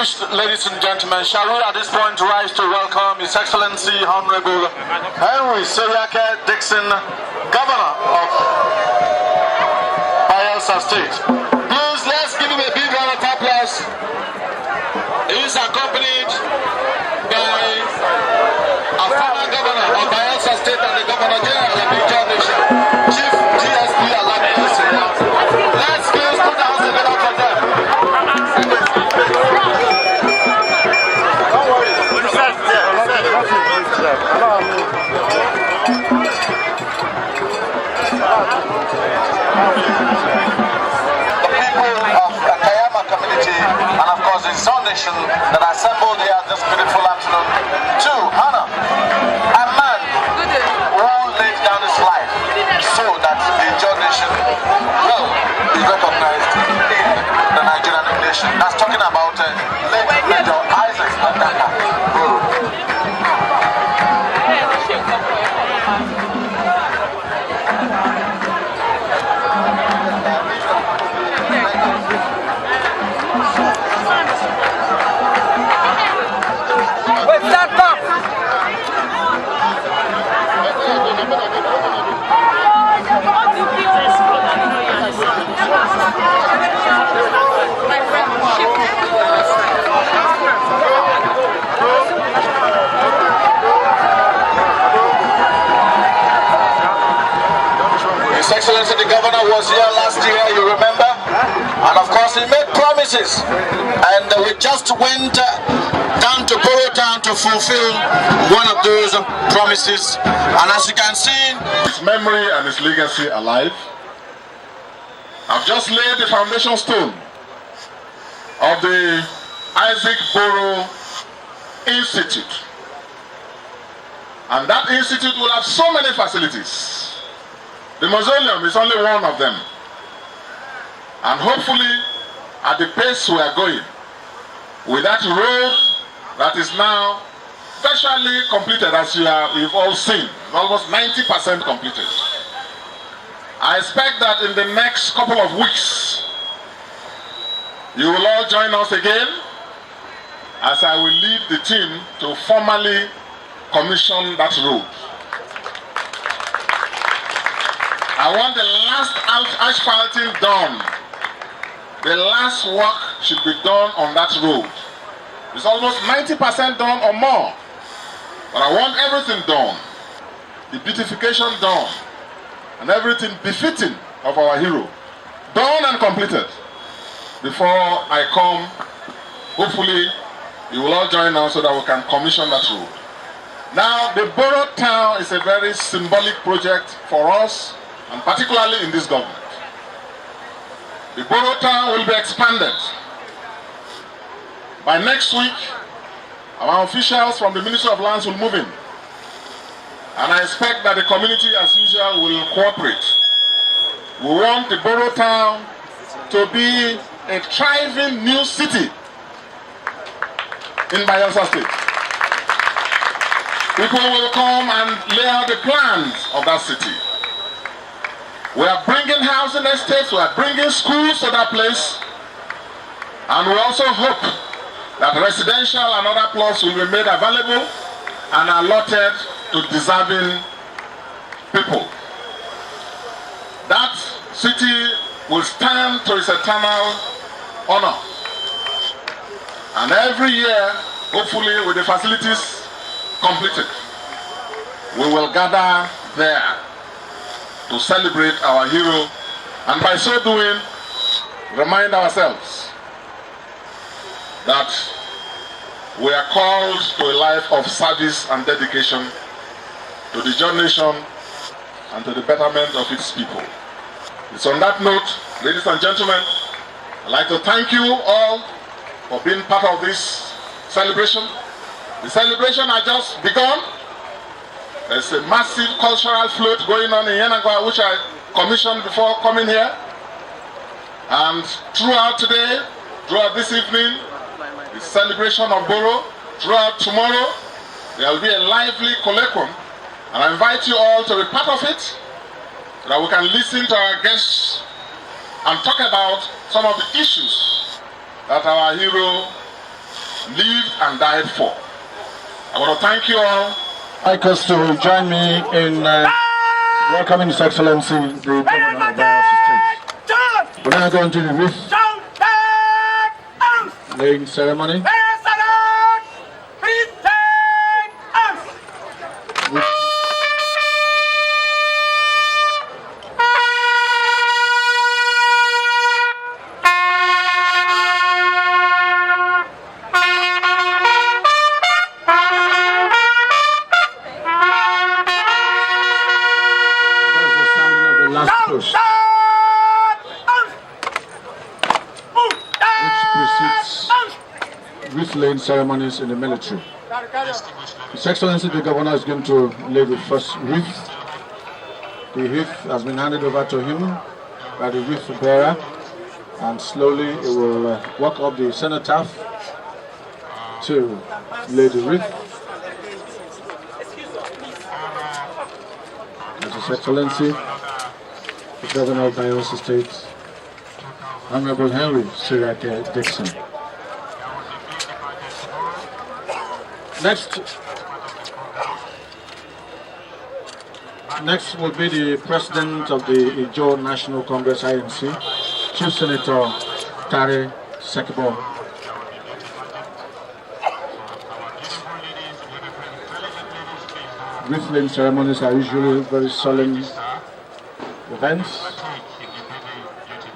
Distinguished ladies and gentlemen, shall we at this point rise to welcome His Excellency Honorable Henry Seriake Dixon, Governor of Bayelsa State. Please, let's give him a big round of applause. He is accompanied by a former governor of Bayelsa State and the Governor General of the Nation, Chief GSP Layin. Let's please put our hands together for them. And of course the Sun Nation that assembled here this beautiful afternoon to honor a man who laid down his life so that the John Nation will be recognized in the Nigerian nation. That's talking about late Major Isaac Adaka Boro. His Excellency the Governor was here last year, you remember? And of course he made promises, and we just went down to Boro town to fulfill one of those promises. And as you can see, his memory and his legacy alive. I've just laid the foundation stone of the Isaac Boro Institute, and that institute will have so many facilities. The mausoleum is only one of them, and hopefully at the pace we are going, with that road that is now virtually completed, as you've all seen, almost 90% completed. I expect that in the next couple of weeks, you will all join us again as I will lead the team to formally commission that road. I want the last asphalting done. The last work should be done on that road. It's almost 90% done or more. But I want everything done. The beautification done. And everything befitting of our hero. Done and completed. Before I come, hopefully you will all join us so that we can commission that road. Now, the Boro town is a very symbolic project for us, and particularly in this government. The Boro town will be expanded. By next week, our officials from the Ministry of Lands will move in. And I expect that the community, as usual, will cooperate. We want the Boro town to be a thriving new city in Bayelsa State. People will come and lay out the plans of that city. We are bringing housing estates, we are bringing schools to that place, and we also hope that residential and other plots will be made available and allotted to deserving people. That city will stand to its eternal honor. And every year, hopefully with the facilities completed, we will gather there to celebrate our hero, and by so doing, remind ourselves that we are called to a life of service and dedication to the John Nation and to the betterment of its people. It's on that note, ladies and gentlemen, I'd like to thank you all for being part of this celebration. The celebration has just begun. There's a massive cultural float going on in Yenagwa, which I commissioned before coming here. And throughout today, throughout this evening, the celebration of Boro, throughout tomorrow, there will be a lively colloquium. And I invite you all to be part of it, so that we can listen to our guests and talk about some of the issues that our hero lived and died for. I want to thank you all. I'd like us to join me in welcoming His Excellency, the Governor of Boro State. We're now going to the Wreath laying ceremony. Wreath laying ceremonies in the military. His Excellency the Governor is going to lay the first wreath. The wreath has been handed over to him by the wreath bearer, and slowly he will walk up the cenotaph to lay the wreath. As His Excellency the Governor of Boro State, Honorable Henry Sirake Dixon. Next will be the President of the Ijaw National Congress INC, Chief Senator Tare Sekibo. Wreath-laying ceremonies are usually very solemn events,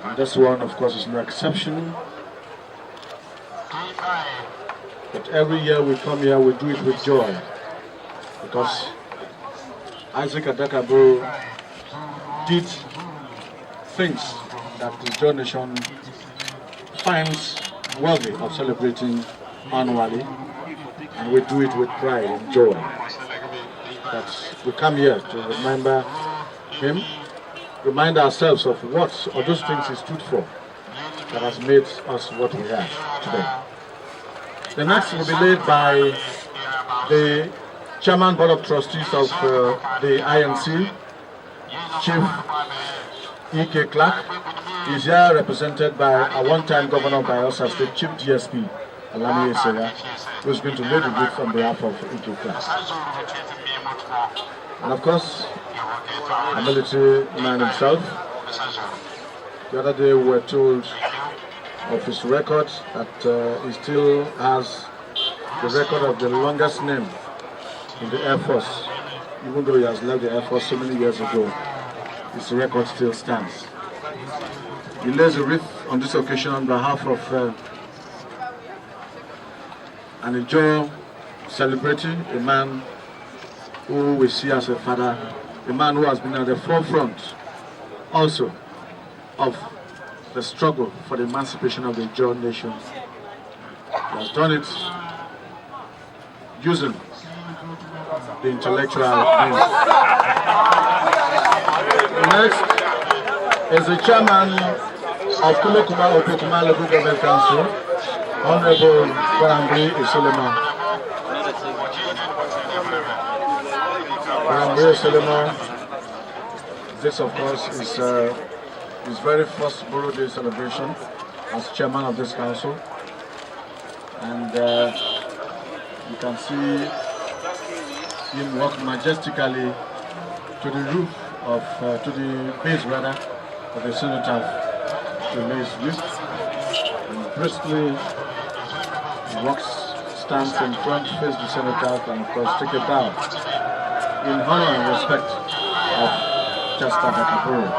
and this one, of course, is no exception. But every year we come here, we do it with joy, because Isaac Adaka Boro did things that the Ijaw nation finds worthy of celebrating annually, and we do it with pride and joy. That we come here to remember him, remind ourselves of what or those things he stood for that has made us what we are today. The next will be laid by the Chairman Board of Trustees of the INC, Chief E.K. Clark. He is here represented by a one-time Governor of Boro State, Chief DSP, Alami Esaya, who is going to lay the wreath on behalf of E.K. Clark. And of course, a military man himself. The other day we were told of his record that he still has the record of the longest name in the Air Force. Even though he has left the Air Force so many years ago, his record still stands. He lays a wreath on this occasion on behalf of an Ijaw celebrity, a man who we see as a father, a man who has been at the forefront also of the struggle for the emancipation of the Ijaw nation. He has done it using the intellectual means. Next is the chairman of Kumekuma Opekuma Local Government Council, Honorable Barambri Isolema. Barambri Isolema, this of course is his very first Boro Day celebration as chairman of this council, and you can see him walk majestically to the roof of, to the base rather, of the cenotaph to lay his wreath, and briskly he walks, stands in front, face the cenotaph, and of course take a bow in honor and respect of Chester Boro.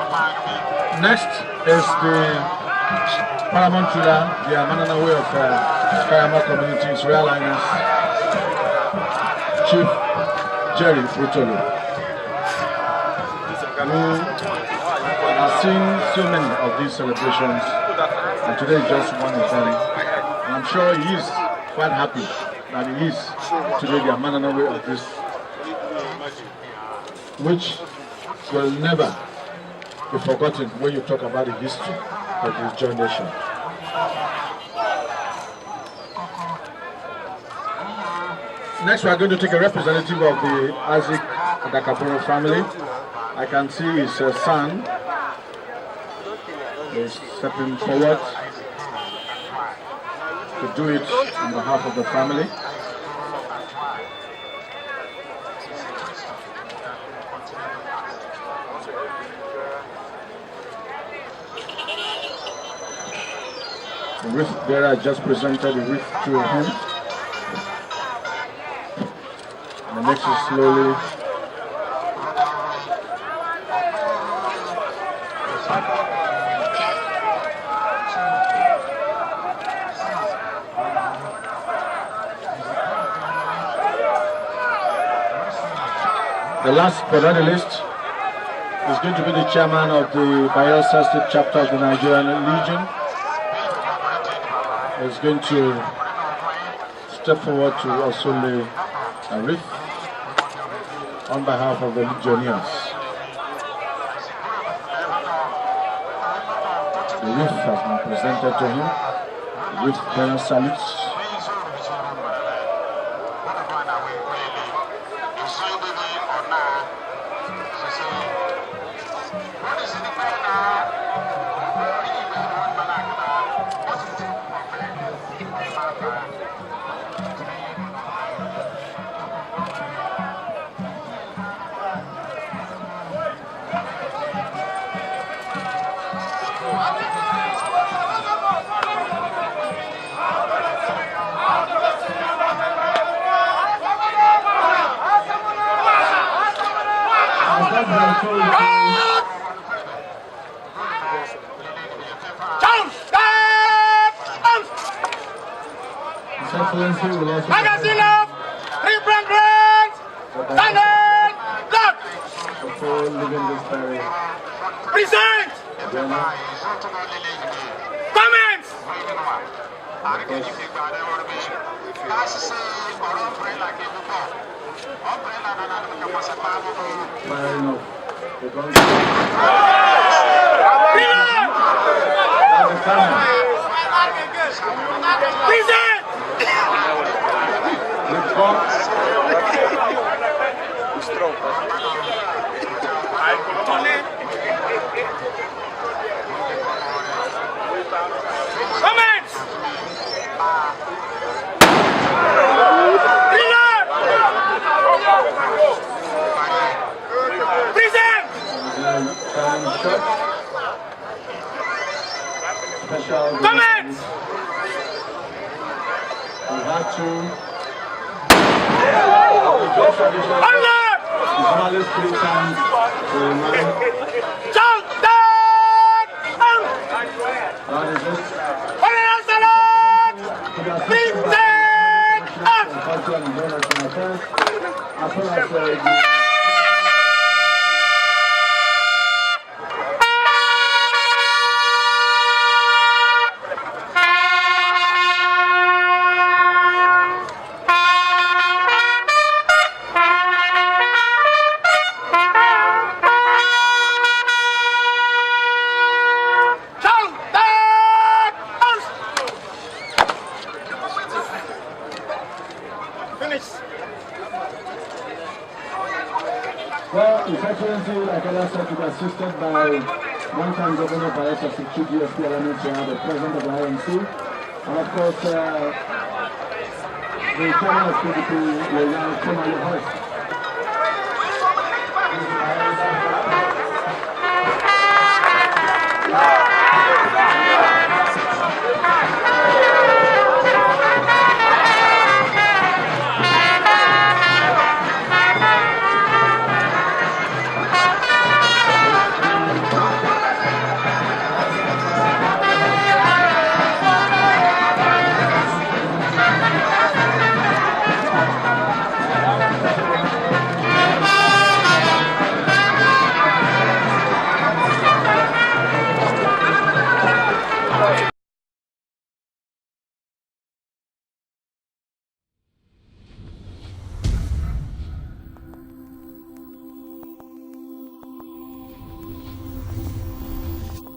Next is the Paramount ruler, the Amanana way of Kayama Community's Royal Highness, Chief Jerry Brutolo, who has seen so many of these celebrations, and today is just one of them. And I'm sure he is quite happy that he is today the Amanana way of this, which will never be forgotten when you talk about the history of the Ijaw nation. Next, we are going to take a representative of the Isaac Adaka Boro family. I can see his son is stepping forward. to do it on behalf of the family. The wreath bearer just presented the wreath to him. And the next is slowly the last but not the least is going to be the chairman of the Bayelsa State chapter of the Nigerian Legion. Is going to step forward to also lay a wreath on behalf of the Legionnaires. The wreath has been presented to him. The wreath bearer salutes. Magazine up! Rebrand brand! Standard! Lock! Present! Comments! Present! Comments! Reload! Present! Comments! Unload! Jump down! Well, His Excellency, like I said, to be assisted by one-time Governor of Bayelsa, Chief DSP Elements, the President of the INC, and of course, the Chairman of PDP, Layin,